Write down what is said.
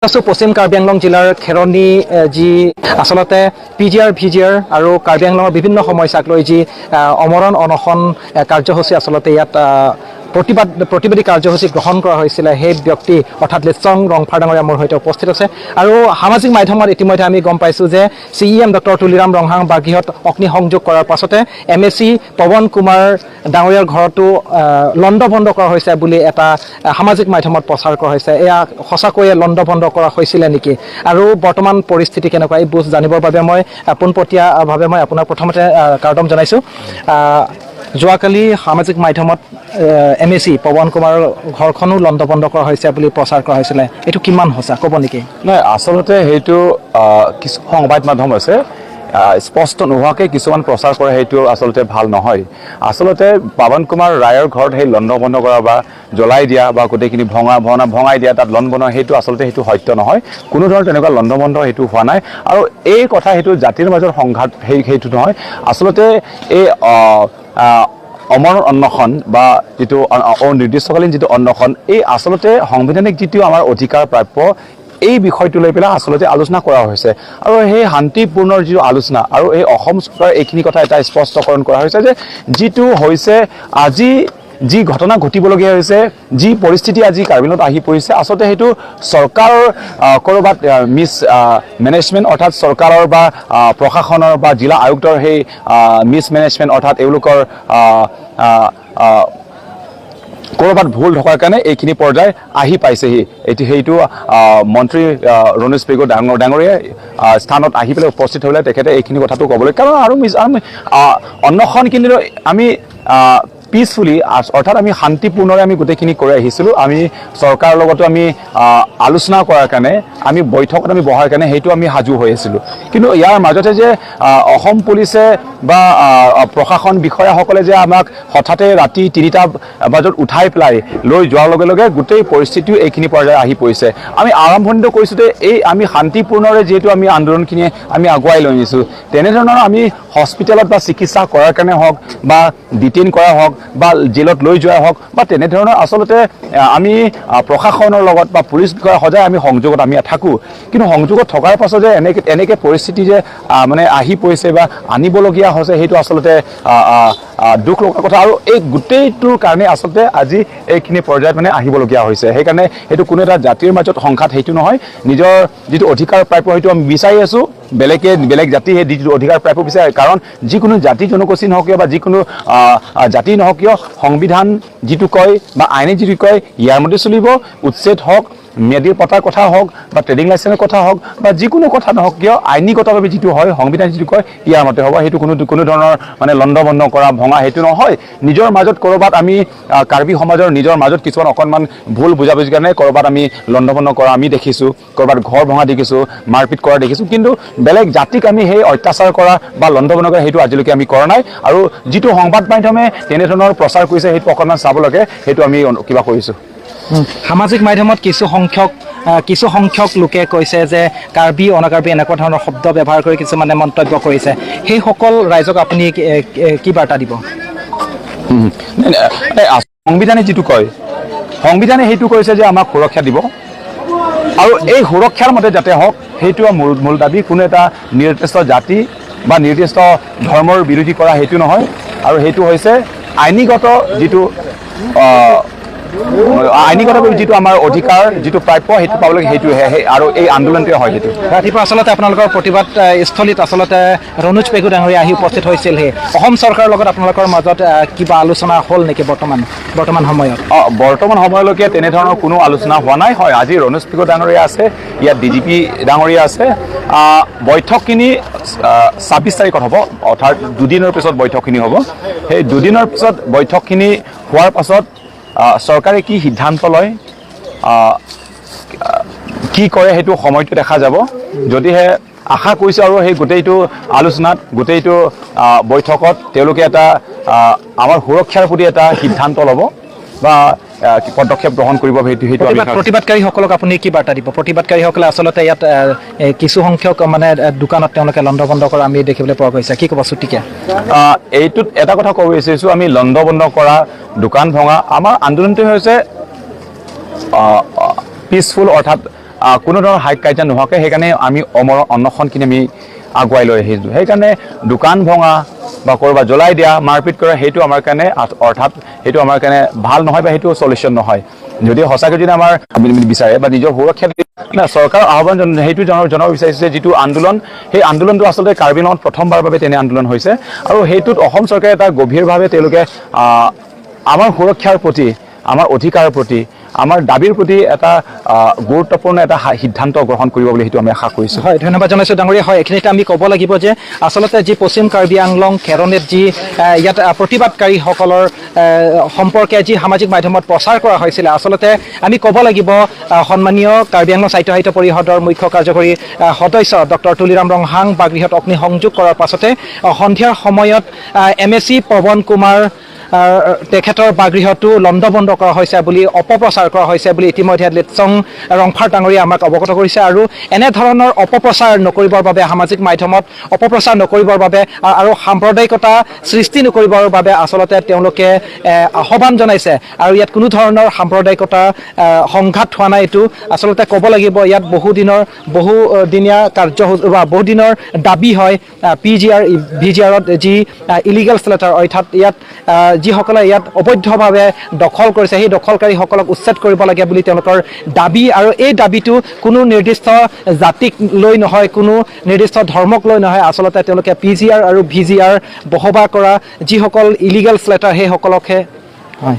পশ্চিম কাৰ্বি আংলং জিলাৰ খেৰণী যি আচলতে PGR VGR আৰু কাৰ্বি আংলঙৰ বিভিন্ন সমস্যাক লৈ যি অমৰণ অনশন কাৰ্যসূচী আচলতে ইয়াত প্ৰতিবাদী কাৰ্যসূচী গ্ৰহণ কৰা হৈছিল সেই ব্যক্তি অৰ্থাৎ লিচং ৰংফাৰ ডাঙৰীয়া মোৰ সৈতে উপস্থিত আছে আৰু সামাজিক মাধ্যমত ইতিমধ্যে আমি গম পাইছোঁ যে CEM ডক্টৰ তুলিৰাম ৰংহাং বাগিহত অগ্নিসংযোগ কৰাৰ পাছতে MAC পৱন কুমাৰ ডাঙৰীয়াৰ ঘৰতো লণ্ডভণ্ড কৰা হৈছে বুলি এটা সামাজিক মাধ্যমত প্ৰচাৰ কৰা হৈছে এয়া সঁচাকৈয়ে লণ্ডভণ্ড কৰা হৈছিলে নেকি আৰু বৰ্তমান পৰিস্থিতি কেনেকুৱা এই বুজ জানিবৰ বাবে মই পোনপটীয়াভাৱে মই আপোনাক প্ৰথমতে কাৰ্ডম জনাইছোঁ যোৱাকালি সামাজিক মাধ্যমত MAC পৱন কুমাৰৰ ঘৰখনো লণ্ডভণ্ড কৰা হৈছে বুলি প্ৰচাৰ কৰা হৈছিলে এইটো কিমান সঁচা ক'ব নেকি নাই আচলতে সেইটো কিছু সংবাদ মাধ্যম আছে স্পষ্ট নোহোৱাকৈ কিছুমান প্ৰচাৰ কৰে সেইটো আচলতে ভাল নহয় আচলতে পৱন কুমাৰ ৰায়ৰ ঘৰত সেই লণ্ডভণ্ড কৰা বা জ্বলাই দিয়া বা গোটেইখিনি ভঙাই দিয়া তাত লণ্ড বনোৱা সেইটো আচলতে সেইটো সত্য নহয় কোনো ধৰণৰ তেনেকুৱা লণ্ডভণ্ড সেইটো হোৱা নাই আৰু এই কথা সেইটো জাতিৰ মাজত সংঘাত সেইটো নহয় আচলতে এই অমৰ অন্বেষণ বা যিটো অনিৰ্দিষ্টকালীন যিটো অন্বেষণ এই আচলতে সাংবিধানিক যিটো আমাৰ অধিকাৰ প্ৰাপ্য এই বিষয়টো লৈ পেলাই আচলতে আলোচনা কৰা হৈছে আৰু সেই শান্তিপূৰ্ণ যিটো আলোচনা আৰু এই অসম চৰকাৰৰ এইখিনি কথা এটা স্পষ্টকৰণ কৰা হৈছে যে যিটো হৈছে আজি যি ঘটনা ঘটিবলগীয়া হৈছে যি পৰিস্থিতি আজি কাৰ্বি আংলঙত আহি পৰিছে আচলতে সেইটো চৰকাৰৰ ক'ৰবাত মিছ মেনেজমেণ্ট অৰ্থাৎ চৰকাৰৰ বা প্ৰশাসনৰ বা জিলা আয়ুক্তৰ সেই মিছ মেনেজমেণ্ট অৰ্থাৎ এওঁলোকৰ ক'ৰবাত ভুল থকাৰ কাৰণে এইখিনি পৰ্যায় আহি পাইছেহি সেইটো মন্ত্ৰী ৰণোজ পেগু ডাঙৰীয়া স্থানত আহি পেলাই উপস্থিত হ'লে তেখেতে এইখিনি কথাটো ক'বলৈ কাৰণ আৰু অন্বেষণ কিন্তু আমি পিচফুলি অৰ্থাৎ আমি শান্তিপূৰ্ণৰে আমি গোটেইখিনি কৰি আহিছিলোঁ আমি চৰকাৰৰ লগতো আমি আলোচনা কৰাৰ কাৰণে আমি বৈঠকত আমি বহাৰ কাৰণে সেইটো আমি সাজু হৈ আছিলোঁ কিন্তু ইয়াৰ মাজতে যে অসম পুলিচে বা প্ৰশাসন বিষয়াসকলে যে আমাক হঠাতে ৰাতি 3টা বজাত উঠাই পেলাই লৈ যোৱাৰ লগে লগে গোটেই পৰিস্থিতিও এইখিনি পৰ্যায় আহি পৰিছে আমি আৰম্ভণিতে কৈছোঁ যে এই আমি শান্তিপূৰ্ণৰে যিহেতু আমি আন্দোলনখিনি আমি আগুৱাই লৈ আনিছোঁ তেনেধৰণৰ আমি হস্পিটেলত বা চিকিৎসা কৰাৰ কাৰণে হওক বা ডিটেইন কৰা হওক বা জেলত লৈ যোৱা হওক বা তেনেধৰণৰ আচলতে আমি প্ৰশাসনৰ লগত বা পুলিচ বিষয়া সদায় আমি সংযোগত আমি থাকোঁ কিন্তু সংযোগত থকাৰ পাছত যে এনেকৈ পৰিস্থিতি যে মানে আহি পৰিছে বা আনিবলগীয়া হৈছে সেইটো আচলতে দুখ লগা কথা আৰু এই গোটেইটোৰ কাৰণে আচলতে আজি এইখিনি পৰ্যায়ত মানে আহিবলগীয়া হৈছে সেইকাৰণে সেইটো কোনো এটা জাতিৰ মাজত সংঘাত সেইটো নহয় নিজৰ যিটো অধিকাৰ প্ৰাপ্য সেইটো আমি বিচাৰি আছোঁ বেলেগ জাতি সেই যিটো অধিকাৰ প্ৰাপ্য বিচাৰে কাৰণ যিকোনো জাতি জনগোষ্ঠী নহওক কিয় বা যিকোনো জাতি নহওক কিয় সংবিধান যিটো কয় বা আইনে যিটো কয় ইয়াৰ মতে চলিব উচ্ছেদ হওক ম্যাদীৰ পতাৰ কথা হওক বা ট্ৰেডিং লাইচেন্সৰ কথা হওক বা যিকোনো কথা নহওক কিয় আইনীগতভাৱে যিটো হয় সংবিধান যিটো কয় ইয়াৰ মতে হ'ব সেইটো কোনো ধৰণৰ মানে লণ্ডভণ্ড কৰা ভঙা সেইটো নহয় নিজৰ মাজত ক'ৰবাত আমি কাৰ্বি সমাজৰ নিজৰ মাজত কিছুমান অকণমান ভুল বুজাবুজিৰ কাৰণে ক'ৰবাত আমি লণ্ডভণ্ড কৰা আমি দেখিছোঁ ক'ৰবাত ঘৰ ভঙা দেখিছোঁ মাৰপিট কৰা দেখিছোঁ কিন্তু বেলেগ জাতিক আমি সেই অত্যাচাৰ কৰা বা লণ্ডভণ্ড কৰা সেইটো আজিলৈকে আমি কৰা নাই আৰু যিটো সংবাদ মাধ্যমে তেনেধৰণৰ প্ৰচাৰ কৰিছে সেইটো অকণমান চাব লাগে সেইটো আমি কিবা কৰিছোঁ সামাজিক মাধ্যমত কিছু সংখ্যক লোকে কৈছে যে কাৰ্বি অনাকাৰ্বি এনেকুৱা ধৰণৰ শব্দ ব্যৱহাৰ কৰি কিছুমানে মন্তব্য কৰিছে সেইসকল ৰাইজক আপুনি কি বাৰ্তা দিব সংবিধানে যিটো কয় সংবিধানে সেইটো কৈছে যে আমাক সুৰক্ষা দিব আৰু এই সুৰক্ষাৰ মতে যাতে হওক সেইটো মূল দাবী কোনো এটা নিৰ্দিষ্ট জাতি বা নিৰ্দিষ্ট ধৰ্মৰ বিৰোধী কৰা সেইটো নহয় আৰু সেইটো হৈছে আইনীগত যিটো আইনীগতভাৱে যিটো আমাৰ অধিকাৰ যিটো প্ৰাপ্য সেইটো পাবলৈ সেইটোহে আৰু এই আন্দোলনটোৱে হয় সেইটো ৰাতিপুৱা আচলতে আপোনালোকৰ প্ৰতিবাদ স্থলীত আচলতে ৰণোজ পেগু ডাঙৰীয়া আহি উপস্থিত হৈছিলহি অসম চৰকাৰৰ লগত আপোনালোকৰ মাজত কিবা আলোচনা হ'ল নেকি বৰ্তমান সময়ত বৰ্তমান সময়লৈকে তেনেধৰণৰ কোনো আলোচনা হোৱা নাই হয় আজি ৰণোজ পেগু ডাঙৰীয়া আছে ইয়াত DGP ডাঙৰীয়া আছে বৈঠকখিনি 26 তাৰিখত হ'ব অৰ্থাৎ দুদিনৰ পিছত বৈঠকখিনি হ'ব সেই দুদিনৰ পিছত বৈঠকখিনি হোৱাৰ পাছত চৰকাৰে কি সিদ্ধান্ত লয় কি কৰে সেইটো সময়টো দেখা যাব যদিহে আশা কৰিছোঁ আৰু সেই গোটেইটো আলোচনাত গোটেইটো বৈঠকত তেওঁলোকে এটা আমাৰ সুৰক্ষাৰ প্ৰতি এটা সিদ্ধান্ত ল'ব বা পদক্ষেপ গ্ৰহণ কৰিব সেইটো প্ৰতিবাদকাৰীসকলক আপুনি কি বাৰ্তা দিব প্ৰতিবাদকাৰীসকলে আচলতে ইয়াত কিছু সংখ্যক মানে দোকানত তেওঁলোকে লণ্ডভণ্ড কৰা আমি দেখিবলৈ পোৱা গৈছে কি ক'ব চুটিকে এইটোত এটা কথা ক'ব বিচাৰিছোঁ আমি লণ্ডভণ্ড কৰা দোকান ভঙা আমাৰ আন্দোলনটো হৈছে পিচফুল অৰ্থাৎ কোনো ধৰণৰ হাইক কাজিয়া নোহোৱাকৈ সেইকাৰণে আমি অনশনখিনি আমি আগুৱাই লৈ আহিছোঁ। সেইকাৰণে দোকান ভঙা বা ক'ৰবাত জ্বলাই দিয়া মাৰপিট কৰা সেইটো আমাৰ কাৰণে অৰ্থাৎ সেইটো আমাৰ কাৰণে ভাল নহয় বা সেইটো চলিউশ্যন নহয়। যদি সঁচাকৈ যদি আমাৰ বিচাৰে বা নিজৰ সুৰক্ষা চৰকাৰৰ আহ্বান সেইটো জনাব বিচাৰিছে যিটো আন্দোলন সেই আন্দোলনটো আচলতে কাৰ্বি আংলঙত প্ৰথমবাৰৰ বাবে তেনে আন্দোলন হৈছে আৰু সেইটোত অসম চৰকাৰে এটা গভীৰভাৱে তেওঁলোকে আমাৰ সুৰক্ষাৰ প্ৰতি আমাৰ অধিকাৰৰ প্ৰতি আমাৰ দাবীৰ প্ৰতি এটা গুৰুত্বপূৰ্ণ এটা সিদ্ধান্ত গ্ৰহণ কৰিব বুলি সেইটো আমি আশা কৰিছোঁ। হয়, ধন্যবাদ জনাইছোঁ ডাঙৰীয়া। হয়, এইখিনিতে আমি ক'ব লাগিব যে আচলতে যি পশ্চিম কাৰ্বি আংলং খেৰনিত যি ইয়াত প্ৰতিবাদকাৰীসকলৰ সম্পৰ্কে যি সামাজিক মাধ্যমত প্ৰচাৰ কৰা হৈছিলে, আচলতে আমি ক'ব লাগিব সন্মানীয় কাৰ্বি আংলং সাহিত্য পৰিষদৰ মুখ্য কাৰ্যকৰী সদস্য ডক্টৰ তুলিৰাম ৰংহাং বাগগৃহত অগ্নিসংযোগ কৰাৰ পাছতে সন্ধিয়াৰ সময়ত MSc পৱন কুমাৰ তেখেতৰ বাগগৃহটো লণ্ডভণ্ড কৰা হৈছে বুলি অপপ্ৰচাৰ কৰা হৈছে বুলি ইতিমধ্যে লেটচং ৰংফাৰ ডাঙৰীয়া আমাক অৱগত কৰিছে আৰু এনেধৰণৰ অপপ্ৰচাৰ নকৰিবৰ বাবে সামাজিক মাধ্যমত অপপ্ৰচাৰ নকৰিবৰ বাবে আৰু সাম্প্ৰদায়িকতা সৃষ্টি নকৰিবৰ বাবে আচলতে তেওঁলোকে আহ্বান জনাইছে আৰু ইয়াত কোনো ধৰণৰ সাম্প্ৰদায়িকতা সংঘাত হোৱা নাই। এইটো আচলতে ক'ব লাগিব ইয়াত বহুদিনীয়া কাৰ্যসূচী বা বহুদিনৰ দাবী হয় PGR VGRত যি ইলিগেল শ্লেটাৰ অৰ্থাৎ ইয়াত যিসকলে ইয়াত অবৈধভাৱে দখল কৰিছে সেই দখলকাৰীসকলক উচ্ছেদ কৰিব লাগে বুলি তেওঁলোকৰ দাবী আৰু এই দাবীটো কোনো নিৰ্দিষ্ট জাতিক লৈ নহয়, কোনো নিৰ্দিষ্ট ধৰ্মক লৈ নহয়, আচলতে তেওঁলোকে PGR আৰু VGR বহবাহ কৰা যিসকল ইলিগেল শ্লেটাৰ সেইসকলকহে হয়।